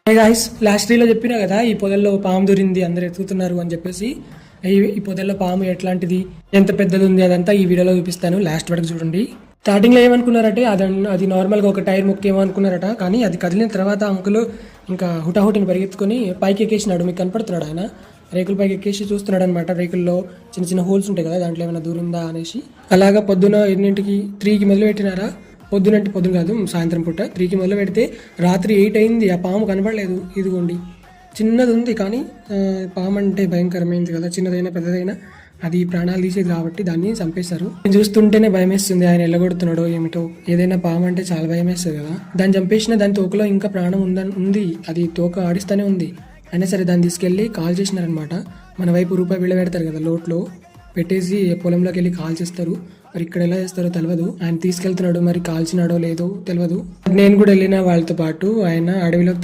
Guys last లో చెప్పినా కదా ఈ పొదల్లో పాము దొరింది అందరు ఎత్తుకుతున్నారు అని చెప్పేసి ఈ పొదల్లో పాము ఎట్లాంటిది ఎంత పెద్దది ఉంది అదంతా ఈ వీడియోలో చూపిస్తాను. లాస్ట్ వరకు చూడండి. స్టార్టింగ్ లో ఏమనుకున్నారంటే అది నార్మల్ గా ఒక టైర్ ముక్కేమో అనుకున్నారట. కానీ అది కదిలిన తర్వాత అంకులు ఇంకా హుటాహుటిని పరిగెత్తుకుని పైకి ఎక్కేసినాడు. మీకు కనపడుతున్నాడు ఆయన రేకుల పైకి ఎక్కేసి చూస్తున్నాడు అనమాట. రేకుల్లో చిన్న చిన్న హోల్స్ ఉంటాయి కదా, దాంట్లో ఏమైనా దూరిందా అనేసి. అలాగా పొద్దున 3కి మొదలు పెట్టినారా. పొద్దున కాదు, సాయంత్రం పూట 3కి మొదలు పెడితే రాత్రి 8 అయింది. ఆ పాము కనపడలేదు. ఇదిగోండి చిన్నది ఉంది కానీ పాము అంటే భయంకరమైంది కదా, చిన్నదైనా పెద్దదైనా అది ప్రాణాలు తీసేది కాబట్టి దాన్ని చంపేశారు. చూస్తుంటేనే భయం వేస్తుంది. ఆయన ఎల్లగొడుతున్నాడో ఏమిటో. ఏదైనా పాము అంటే చాలా భయం వేస్తుంది కదా. దాన్ని చంపేసిన దాని తోకలో ఇంకా ప్రాణం ఉంది. అది తోక ఆడిస్తూనే ఉంది. అయినా సరే దాన్ని తీసుకెళ్లి కాల్ చేసినారనమాట. మన వైపు రూపాయి బిళ్ళ పెడతారు కదా, లోట్లో పెట్టేసి పొలంలోకి వెళ్ళి కాల్ చేస్తారు. మరి ఇక్కడ ఎలా చేస్తారో తెలియదు. ఆయన తీసుకెళ్తున్నాడు, మరి కాల్చినాడో లేదో తెలియదు. నేను కూడా వెళ్ళిన వాళ్ళతో పాటు. ఆయన అడవిలోకి